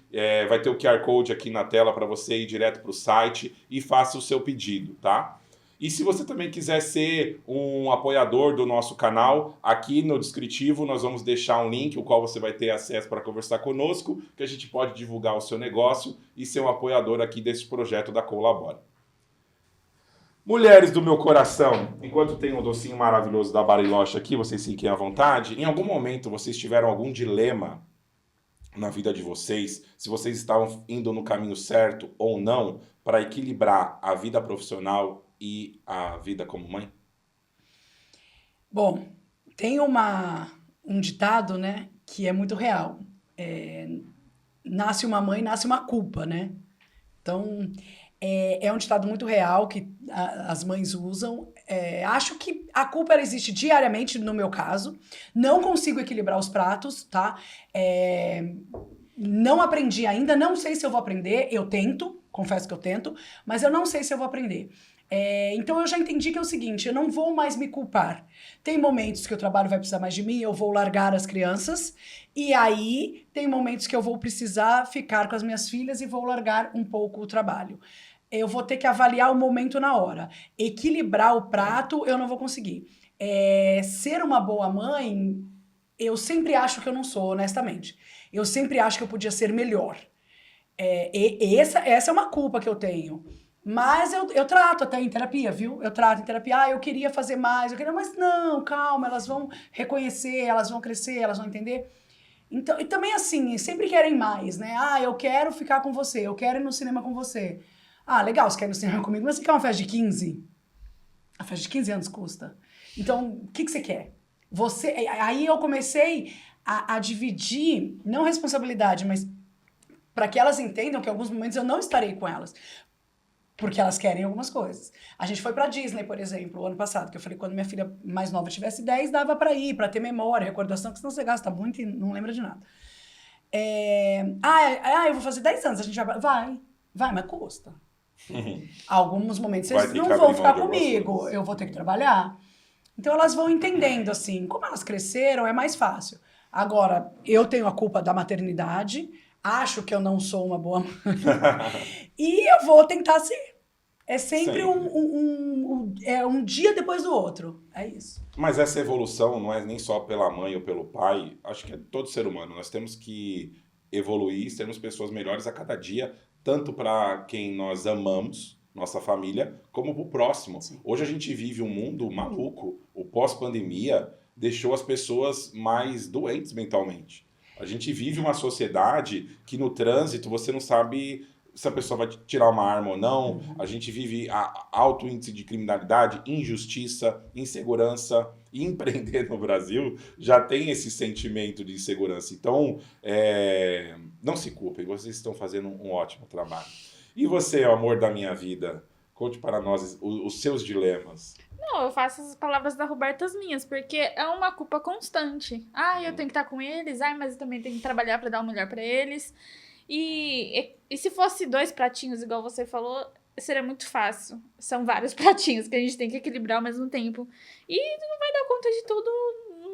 Vai ter o QR Code aqui na tela para você ir direto para o site e faça o seu pedido, tá? E se você também quiser ser um apoiador do nosso canal, aqui no descritivo nós vamos deixar um link, o qual você vai ter acesso para conversar conosco, que a gente pode divulgar o seu negócio e ser um apoiador aqui desse projeto da Colabora. Mulheres do meu coração, enquanto tem um docinho maravilhoso da Bariloche aqui, vocês fiquem à vontade. Em algum momento vocês tiveram algum dilema na vida de vocês, se vocês estavam indo no caminho certo ou não, para equilibrar a vida profissional e a vida como mãe? Bom, tem um ditado, né, que é muito real. Nasce uma mãe, nasce uma culpa, né? Então, É um ditado muito real que as mães usam. Acho que a culpa ela existe diariamente, no meu caso. Não consigo equilibrar os pratos, tá? Não aprendi ainda, não sei se eu vou aprender. Eu tento, confesso que eu tento, mas eu não sei se eu vou aprender. Então eu já entendi que é o seguinte, eu não vou mais me culpar. Tem momentos que o trabalho vai precisar mais de mim, eu vou largar as crianças, e aí tem momentos que eu vou precisar ficar com as minhas filhas e vou largar um pouco o trabalho. Eu vou ter que avaliar o momento na hora. Equilibrar o prato, eu não vou conseguir. Ser uma boa mãe, eu sempre acho que eu não sou, honestamente. Eu sempre acho que eu podia ser melhor. Essa é uma culpa que eu tenho. Mas eu trato até em terapia, viu? Eu trato em terapia, eu queria fazer mais, mas não, calma, elas vão reconhecer, elas vão crescer, elas vão entender. Então, e também assim, sempre querem mais, né? Eu quero ficar com você, eu quero ir no cinema com você. Legal, você quer ir no cinema comigo, mas você quer uma festa de 15? A festa de 15 anos custa. Então, o que você quer? Aí eu comecei a dividir, não responsabilidade, mas para que elas entendam que em alguns momentos eu não estarei com elas. Porque elas querem algumas coisas. A gente foi pra Disney, por exemplo, o ano passado, que eu falei, quando minha filha mais nova tivesse 10, dava pra ir, pra ter memória, recordação, que senão você gasta muito e não lembra de nada. Eu vou fazer 10 anos, a gente vai, mas custa. Alguns momentos vocês não vão ficar comigo, eu vou ter que trabalhar. Então elas vão entendendo, assim, como elas cresceram, é mais fácil. Agora, eu tenho a culpa da maternidade, acho que eu não sou uma boa mãe. E eu vou tentar ser. É sempre um dia depois do outro. É isso. Mas essa evolução não é nem só pela mãe ou pelo pai. Acho que é todo ser humano. Nós temos que evoluir, sermos pessoas melhores a cada dia, tanto para quem nós amamos, nossa família, como para o próximo. Sim. Hoje a gente vive um mundo maluco. O pós-pandemia deixou as pessoas mais doentes mentalmente. A gente vive uma sociedade que no trânsito você não sabe se a pessoa vai tirar uma arma ou não. A gente vive alto índice de criminalidade, injustiça, insegurança. E empreender no Brasil já tem esse sentimento de insegurança. Então, não se culpem, vocês estão fazendo um ótimo trabalho. E você, o amor da minha vida, conte para nós os seus dilemas. Não, eu faço as palavras da Roberta as minhas, porque é uma culpa constante. Eu tenho que estar com eles, mas eu também tenho que trabalhar para dar o melhor para eles. E se fosse 2 pratinhos, igual você falou, seria muito fácil. São vários pratinhos que a gente tem que equilibrar ao mesmo tempo. E não vai dar conta de tudo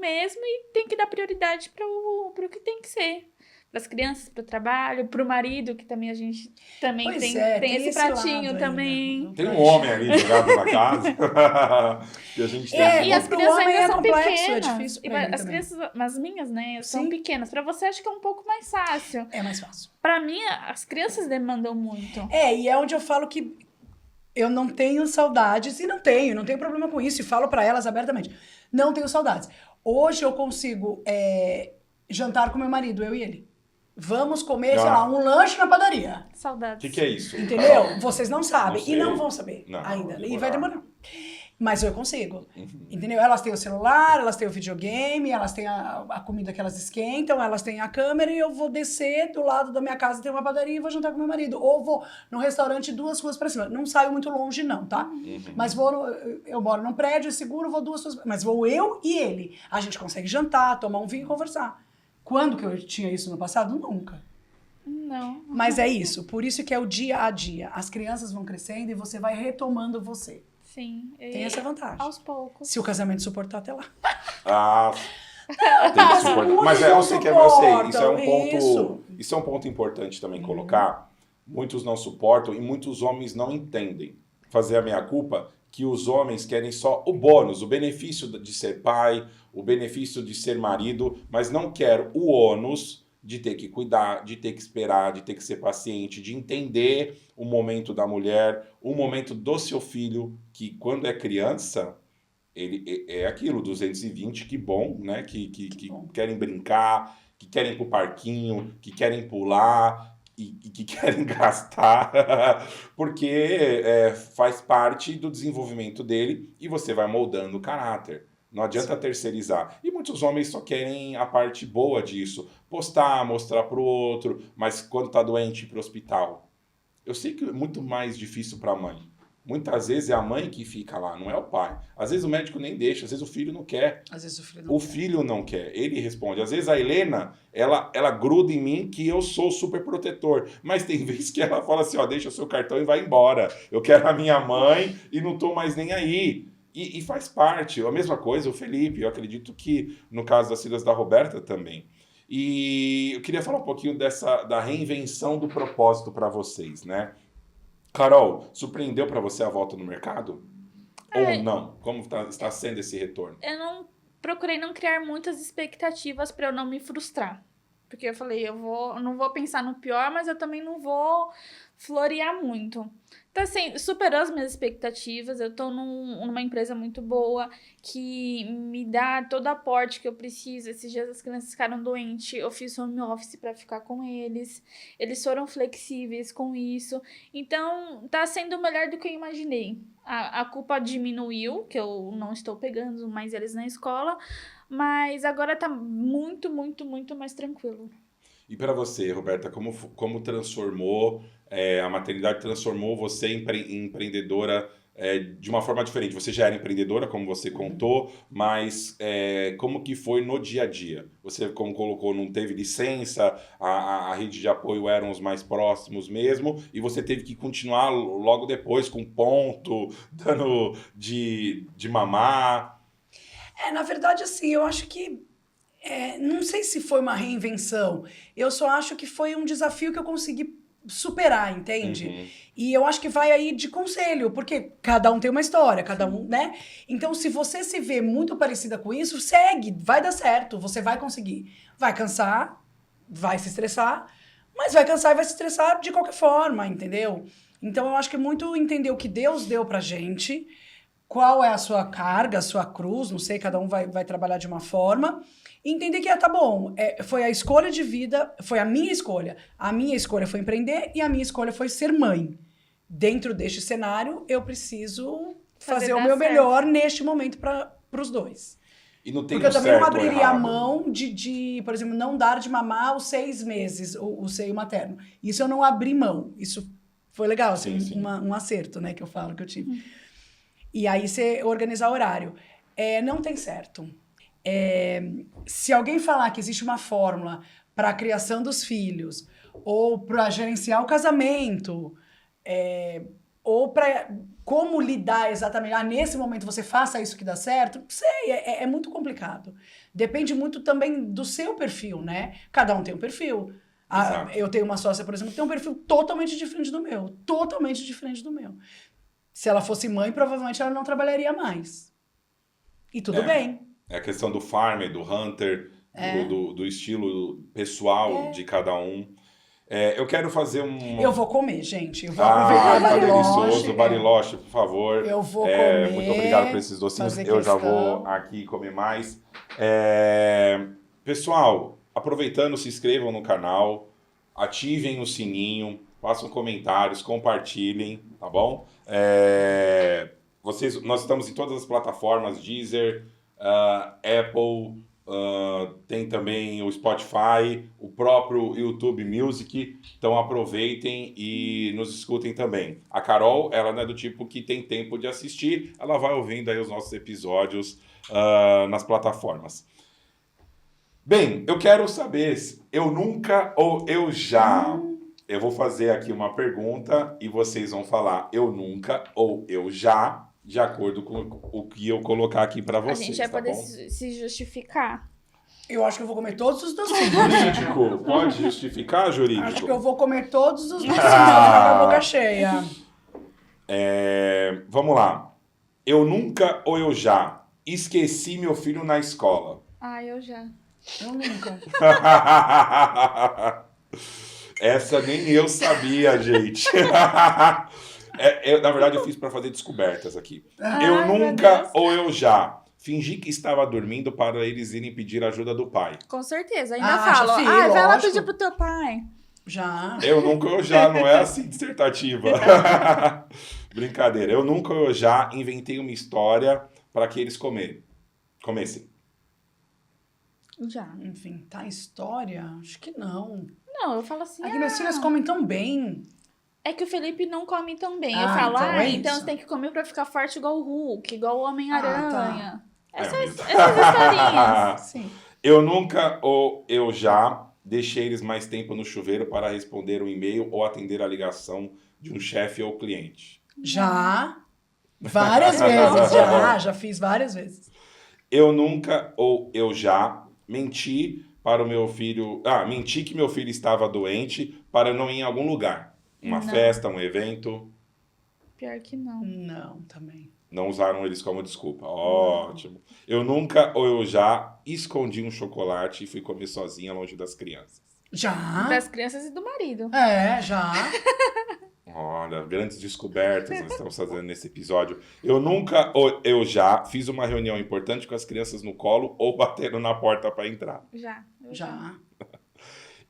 mesmo e tem que dar prioridade para o que tem que ser. Para as crianças, para o trabalho, para o marido, que também a gente também tem esse pratinho também. Tem um homem ali jogado na casa. Que a gente tem. E as crianças ainda são pequenas. É difícil as crianças, as minhas, né, são pequenas. Para você, acho que é um pouco mais fácil. É mais fácil. Para mim, as crianças demandam muito. E é onde eu falo que eu não tenho saudades, e não tenho problema com isso, e falo para elas abertamente. Não tenho saudades. Hoje eu consigo jantar com meu marido, eu e ele. Vamos comer, sei lá, um lanche na padaria. Saudades. O que é isso? Entendeu? Vocês não sabem. Não e não vão saber ainda. Vai e vai demorar. Mas eu consigo. Entendeu? Elas têm o celular, elas têm o videogame, elas têm a comida que elas esquentam, elas têm a câmera, e eu vou descer do lado da minha casa, tem uma padaria, e vou jantar com meu marido. Ou vou num restaurante 2 ruas pra cima. Não saio muito longe, não, tá? Mas eu moro num prédio, é seguro, vou 2 ruas. Mas vou eu e ele. A gente consegue jantar, tomar um vinho e conversar. Quando que eu tinha isso no passado? Nunca. Não. Mas é isso. Por isso que é o dia a dia. As crianças vão crescendo e você vai retomando você. Sim. Tem essa vantagem. Aos poucos. Se o casamento suportar até lá. Tem que suportar. Mas eu sei que eu sei. Isso é um ponto importante também colocar. Muitos não suportam e muitos homens não entendem. Fazer a meia-culpa que os homens querem só o bônus, o benefício de ser pai, o benefício de ser marido, mas não quer o ônus de ter que cuidar, de ter que esperar, de ter que ser paciente, de entender o momento da mulher, o momento do seu filho, que quando é criança, ele é aquilo, 220, que bom, né? Que querem brincar, que querem ir pro parquinho, que querem pular, e que querem gastar, porque faz parte do desenvolvimento dele e você vai moldando o caráter. Não adianta terceirizar. E muitos homens só querem a parte boa disso. Postar, mostrar pro outro, mas quando tá doente, ir pro hospital. Eu sei que é muito mais difícil para a mãe. Muitas vezes é a mãe que fica lá, não é o pai. Às vezes o médico nem deixa, às vezes o filho não quer. Às vezes o filho não O quer. filho não quer, ele responde. Às vezes a Helena, ela gruda em mim que eu sou super protetor. Mas tem vezes que ela fala assim, ó, deixa o seu cartão e vai embora. Eu quero a minha mãe e não tô mais nem aí. E faz parte. A mesma coisa o Felipe. Eu acredito que no caso das filhas da Roberta também. E eu queria falar um pouquinho da reinvenção do propósito para vocês, né? Carol, surpreendeu para você a volta no mercado? Ou não? Como está sendo esse retorno? Eu procurei não criar muitas expectativas para eu não me frustrar. Porque eu falei, não vou pensar no pior, mas eu também não vou florear muito. Então, assim, superou as minhas expectativas. Eu tô numa empresa muito boa, que me dá todo o aporte que eu preciso. Esses dias as crianças ficaram doentes, eu fiz home office para ficar com eles. Eles foram flexíveis com isso. Então, tá sendo melhor do que eu imaginei. A culpa diminuiu, que eu não estou pegando mais eles na escola, mas agora tá muito, muito, muito mais tranquilo. E para você, Roberta, como transformou, a maternidade transformou você em empreendedora de uma forma diferente? Você já era empreendedora, como você contou, mas como que foi no dia a dia? Você, como colocou, não teve licença, a rede de apoio eram os mais próximos mesmo, e você teve que continuar logo depois com ponto, dando de mamar. Na verdade, assim, eu acho que não sei se foi uma reinvenção. Eu só acho que foi um desafio que eu consegui superar, entende? Uhum. E eu acho que vai aí de conselho, porque cada um tem uma história, cada um, né? Então, se você se vê muito parecida com isso, segue, vai dar certo, você vai conseguir. Vai cansar, vai se estressar, mas vai cansar e vai se estressar de qualquer forma, entendeu? Então, eu acho que é muito entender o que Deus deu pra gente, qual é a sua carga, a sua cruz, não sei, cada um vai trabalhar de uma forma, e entender que tá bom, foi a escolha de vida, foi a minha escolha. A minha escolha foi empreender e a minha escolha foi ser mãe. Dentro deste cenário, eu preciso fazer o meu melhor neste momento para os dois. E não tem porque eu também não certo ou abriria a errado. mão de, por exemplo, não dar de mamar aos 6 meses o seio materno. Isso eu não abri mão. Isso foi legal, assim, Sim. um acerto, né, que eu falo que eu tive. E aí você organizar horário. Não tem certo. Se alguém falar que existe uma fórmula para a criação dos filhos, ou para gerenciar o casamento, ou para como lidar exatamente, nesse momento você faça isso que dá certo, não sei, é muito complicado. Depende muito também do seu perfil, né? Cada um tem um perfil. Eu tenho uma sócia, por exemplo, que tem um perfil totalmente diferente do meu. Totalmente diferente do meu. Se ela fosse mãe, provavelmente ela não trabalharia mais. E tudo bem. É a questão do farmer, do hunter, do estilo pessoal de cada um. Eu quero fazer um... Eu vou comer, gente. Eu vou aproveitar aproveitar tá delicioso. Bariloche, por favor. Eu vou comer. Muito obrigado por esses docinhos. Eu já vou aqui comer mais. Pessoal, aproveitando, se inscrevam no canal, ativem o sininho, façam comentários, compartilhem, tá bom? Nós estamos em todas as plataformas, Deezer, Apple, tem também o Spotify, o próprio YouTube Music, então aproveitem e nos escutem também. A Carol, ela não é do tipo que tem tempo de assistir, ela vai ouvindo aí os nossos episódios nas plataformas. Bem, eu quero saber se eu nunca ou eu já... Eu vou fazer aqui uma pergunta e vocês vão falar eu nunca ou eu já, de acordo com o que eu colocar aqui para vocês. A gente vai poder bom? se justificar. Eu acho que eu vou comer todos os docinhos. Jurídico, pode justificar, jurídico? Acho que eu vou comer todos os docinhos, a boca cheia. Vamos lá. Eu nunca ou eu já esqueci meu filho na escola? Eu já. Eu nunca. Essa nem eu sabia, gente. Na verdade, eu fiz para fazer descobertas aqui. Eu nunca ou eu já fingi que estava dormindo para eles irem pedir ajuda do pai? Com certeza. Ainda falo. já fiz, Vai lá lógico. pedir pro teu pai. Já. Eu nunca ou já, não é assim dissertativa. Brincadeira. Eu nunca ou já inventei uma história para que eles comessem. Já. Enfim, tá história? Acho que não. Não, eu falo assim. Aqui minhas filhas comem tão bem. É que o Felipe não come tão bem. Eu Ah, falo, então é então isso. você tem que comer pra ficar forte igual o Hulk, igual o Homem-Aranha. Essas mesmo. historinhas. Sim. Eu nunca ou eu já deixei eles mais tempo no chuveiro para responder um e-mail ou atender a ligação de um chefe ou cliente. Já. Várias vezes. Já fiz várias vezes. Eu nunca ou eu já menti para o meu filho... menti que meu filho estava doente para não ir em algum lugar. Uma Não. festa, um evento. Pior que não. Não, também. Não usaram eles como desculpa. Ótimo. Eu nunca ou eu já escondi um chocolate e fui comer sozinha longe das crianças. Já. Das crianças e do marido. Já. Olha, grandes descobertas nós estamos fazendo nesse episódio. Eu nunca ou eu já fiz uma reunião importante com as crianças no colo ou bateram na porta para entrar. Já. Já.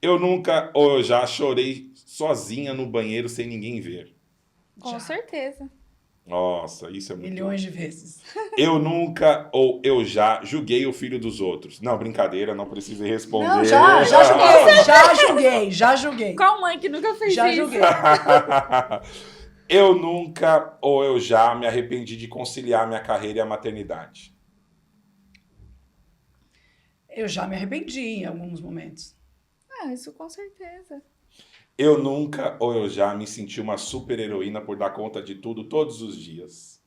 Eu nunca ou eu já chorei sozinha no banheiro sem ninguém ver. Com Já. certeza. Nossa, isso é muito... Milhões de vezes. Eu nunca ou eu já julguei o filho dos outros. Não, brincadeira, não precisei responder. Não, já julguei. Qual mãe que nunca fez Já isso? julguei. Eu nunca ou eu já me arrependi de conciliar minha carreira e a maternidade. Eu já me arrependi em alguns momentos. Isso com certeza. Eu nunca ou eu já me senti uma super heroína por dar conta de tudo todos os dias.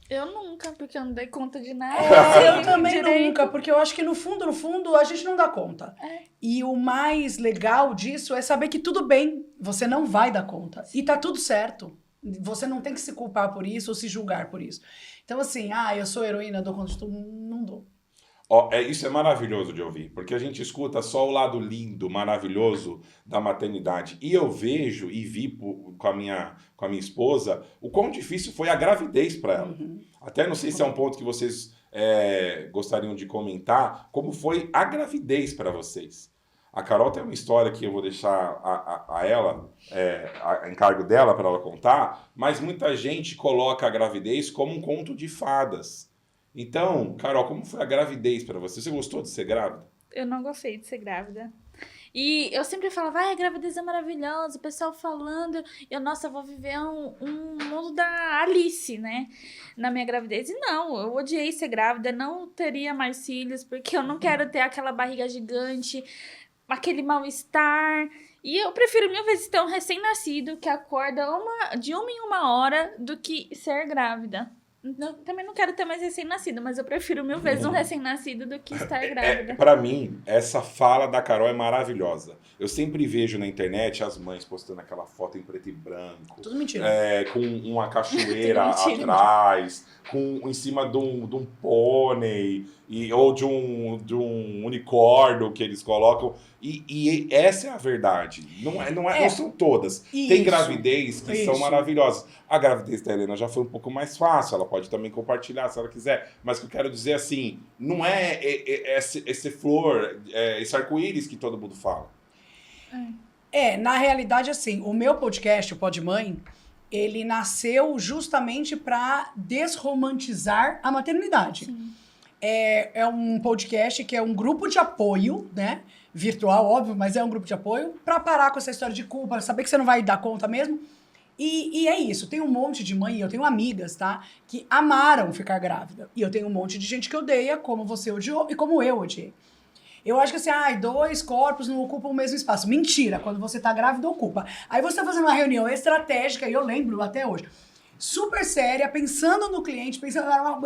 Eu nunca, porque eu não dei conta de nada. Eu também nunca, porque eu acho que no fundo, a gente não dá conta. E o mais legal disso é saber que tudo bem, você não vai dar conta. E tá tudo certo. Você não tem que se culpar por isso ou se julgar por isso. Então assim, eu sou heroína, dou conta de tudo, não dou. Isso é maravilhoso de ouvir, porque a gente escuta só o lado lindo, maravilhoso da maternidade. E eu vejo e vi com a minha esposa o quão difícil foi a gravidez para ela. Até não sei se é um ponto que vocês gostariam de comentar, como foi a gravidez para vocês. A Carol tem uma história que eu vou deixar a ela, a encargo dela para ela contar, mas muita gente coloca a gravidez como um conto de fadas. Então, Carol, como foi a gravidez para você? Você gostou de ser grávida? Eu não gostei de ser grávida. E eu sempre falava, a gravidez é maravilhosa, o pessoal falando, nossa, eu vou viver um mundo da Alice, né? Na minha gravidez. E não, eu odiei ser grávida, não teria mais filhos, porque eu não quero ter aquela barriga gigante, aquele mal-estar. E eu prefiro mil vezes ter um recém-nascido que acorda de uma em uma hora do que ser grávida. Também não quero ter mais recém-nascido, mas eu prefiro mil vezes um recém-nascido do que estar grávida. Para mim, essa fala da Carol é maravilhosa. Eu sempre vejo na internet as mães postando aquela foto em preto e branco. Tudo mentira. Com uma cachoeira atrás, em cima de um pônei, ou de um unicórnio que eles colocam. E essa é a verdade. Não são todas. Isso. Tem gravidez que são maravilhosas. A gravidez da Helena já foi um pouco mais fácil. Ela pode também compartilhar se ela quiser. Mas o que eu quero dizer assim, não é esse flor, esse arco-íris que todo mundo fala. Na realidade, assim, o meu podcast, o Pod Mãe, ele nasceu justamente para desromantizar a maternidade. Sim. É um podcast que é um grupo de apoio, né? Virtual, óbvio, mas é um grupo de apoio para parar com essa história de culpa, saber que você não vai dar conta mesmo. E é isso, tem um monte de mãe, eu tenho amigas, tá? Que amaram ficar grávida. E eu tenho um monte de gente que odeia, como você odiou e como eu odiei. Eu acho que assim, 2 corpos não ocupam o mesmo espaço. Mentira, quando você tá grávida, ocupa. Aí você tá fazendo uma reunião estratégica, e eu lembro até hoje, super séria, pensando no cliente,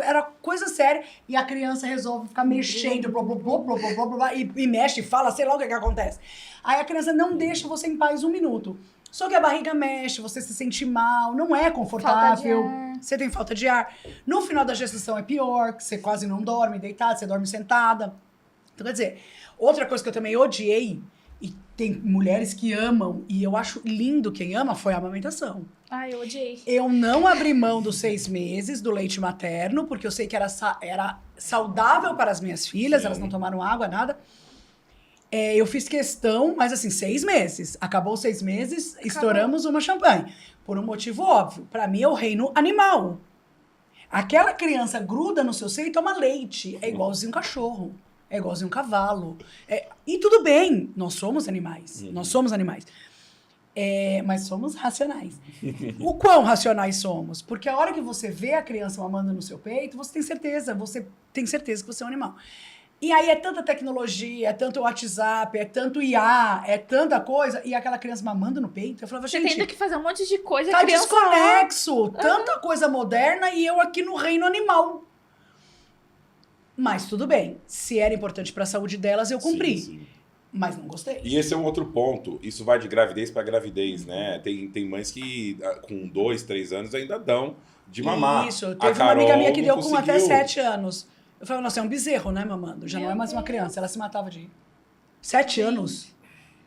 era coisa séria, e a criança resolve ficar mexendo, blá, blá, blá, blá, blá, blá, blá, e mexe, fala, sei lá o que acontece. Aí a criança não deixa você em paz um minuto. Só que a barriga mexe, você se sente mal, não é confortável. Você tem falta de ar. No final da gestação é pior, que você quase não dorme deitada, você dorme sentada. Então, quer dizer, outra coisa que eu também odiei, e tem mulheres que amam, e eu acho lindo quem ama, foi a amamentação. Eu odiei. Eu não abri mão dos 6 meses do leite materno, porque eu sei que era saudável para as minhas filhas, elas não tomaram água, nada. Eu fiz questão, mas assim, 6 meses. Acabou os 6 meses, estouramos uma champanhe. Por um motivo óbvio. Para mim é o reino animal. Aquela criança gruda no seu seio e toma leite. É igualzinho um cachorro. É igualzinho um cavalo. E tudo bem, nós somos animais. Nós somos animais. Mas somos racionais. O quão racionais somos? Porque a hora que você vê a criança mamando no seu peito, você tem certeza que você é um animal. E aí é tanta tecnologia, é tanto WhatsApp, é tanto IA, é tanta coisa, e aquela criança mamando no peito. Eu falava, Você gente, tendo que fazer um monte de coisa. tá a criança desconexo, tanta coisa moderna e eu aqui no reino animal. Mas tudo bem, se era importante para a saúde delas, eu cumpri. Sim. Mas não gostei. E esse é um outro ponto. Isso vai de gravidez para gravidez, né? Tem mães que com 2, 3 anos ainda dão de mamar. Isso, teve uma amiga minha que deu com até 7 anos. Eu falei, nossa, é um bezerro, né, mamando? Já não é mais uma criança, ela se matava de 7 anos.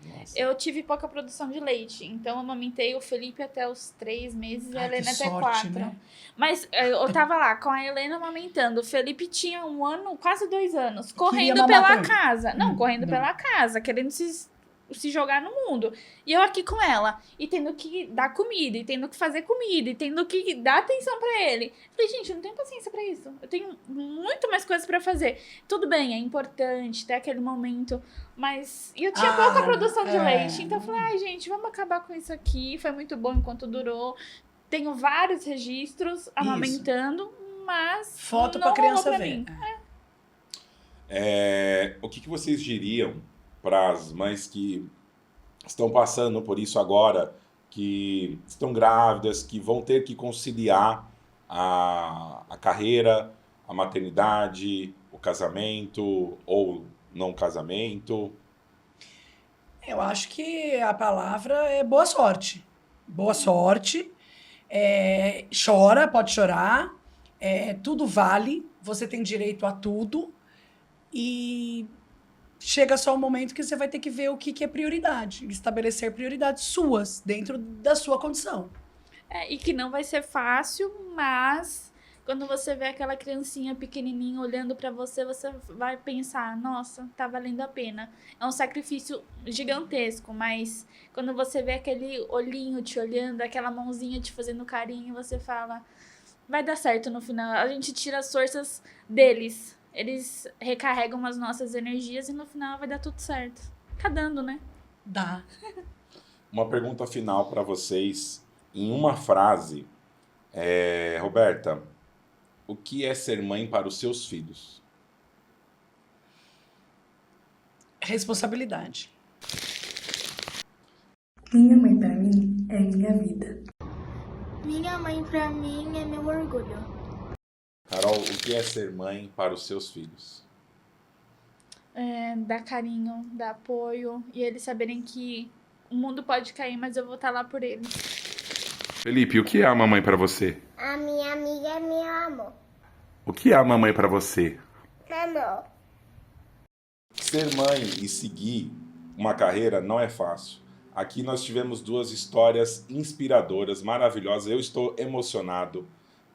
Nossa. Eu tive pouca produção de leite, então eu amamentei o Felipe até os 3 meses e a Ai, Helena que até sorte, 4. né? Mas eu tava lá com a Helena amamentando. O Felipe tinha 1 ano, quase 2 anos, correndo mamar pela também. casa. Não, correndo não. pela casa, querendo se jogar no mundo. E eu aqui com ela, e tendo que dar comida, e tendo que fazer comida, e tendo que dar atenção pra ele. Falei, gente, eu não tenho paciência pra isso. Eu tenho muito mais coisas pra fazer. Tudo bem, é importante ter aquele momento, mas... E eu tinha pouca produção de leite, então eu falei, ai, gente, vamos acabar com isso aqui. Foi muito bom enquanto durou. Tenho vários registros amamentando, mas Foto não pra criança rolou pra ver. mim. O que vocês diriam para as mães que estão passando por isso agora, que estão grávidas, que vão ter que conciliar a carreira, a maternidade, o casamento ou não casamento? Eu acho que a palavra é boa sorte. Boa sorte. Chora, pode chorar. Tudo vale. Você tem direito a tudo. E chega só um momento que você vai ter que ver o que é prioridade. Estabelecer prioridades suas, dentro da sua condição. E que não vai ser fácil, mas quando você vê aquela criancinha pequenininha olhando pra você, você vai pensar, nossa, tá valendo a pena. É um sacrifício gigantesco, mas quando você vê aquele olhinho te olhando, aquela mãozinha te fazendo carinho, você fala, vai dar certo no final. A gente tira as forças deles. Eles recarregam as nossas energias e no final vai dar tudo certo. Tá dando, né? Dá. Uma pergunta final para vocês, em uma frase. Roberta, o que é ser mãe para os seus filhos? Responsabilidade. Minha mãe pra mim é minha vida. Minha mãe pra mim é meu orgulho. Carol, o que é ser mãe para os seus filhos? Dar carinho, dar apoio e eles saberem que o mundo pode cair, mas eu vou estar lá por eles. Felipe, o que é a mamãe para você? A minha amiga é meu amor. O que é a mamãe para você? Amor. Ser mãe e seguir uma carreira não é fácil. Aqui nós tivemos 2 histórias inspiradoras, maravilhosas. Eu estou emocionado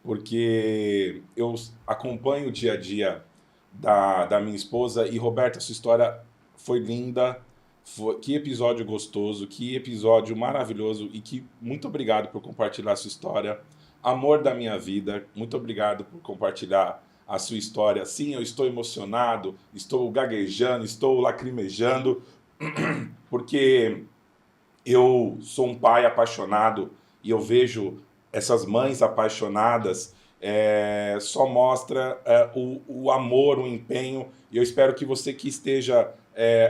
porque eu acompanho o dia a dia da minha esposa e, Roberta, sua história foi linda. Que episódio gostoso, que episódio maravilhoso e muito obrigado por compartilhar a sua história. Amor da minha vida, muito obrigado por compartilhar a sua história. Sim, eu estou emocionado, estou gaguejando, estou lacrimejando, porque eu sou um pai apaixonado e eu vejo essas mães apaixonadas, só mostra o amor, o empenho. E eu espero que você que esteja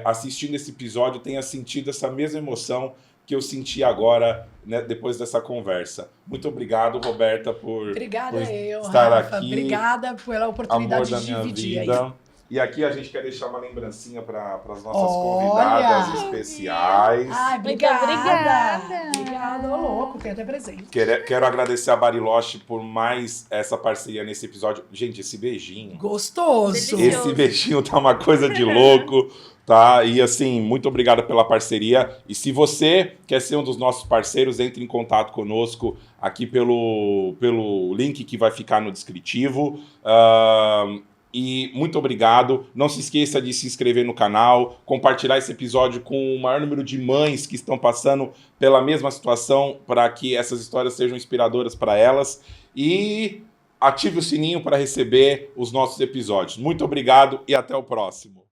assistindo esse episódio tenha sentido essa mesma emoção que eu senti agora, né, depois dessa conversa. Muito obrigado, Roberta, por estar Rafa. aqui. Obrigada pela oportunidade Amor da de minha dividir vida. aí. E aqui a gente quer deixar uma lembrancinha para as nossas Olha! convidadas especiais. Ai, Muito obrigada. obrigada. Obrigada, ô louco, tem até presente. Quero agradecer a Bariloche por mais essa parceria nesse episódio. Gente, esse beijinho. Gostoso. Delicioso. Esse beijinho tá uma coisa de louco, tá? E assim, muito obrigado pela parceria. E se você quer ser um dos nossos parceiros, entre em contato conosco aqui pelo link que vai ficar no descritivo. E muito obrigado. Não se esqueça de se inscrever no canal, compartilhar esse episódio com o maior número de mães que estão passando pela mesma situação, para que essas histórias sejam inspiradoras para elas. E ative o sininho para receber os nossos episódios. Muito obrigado e até o próximo.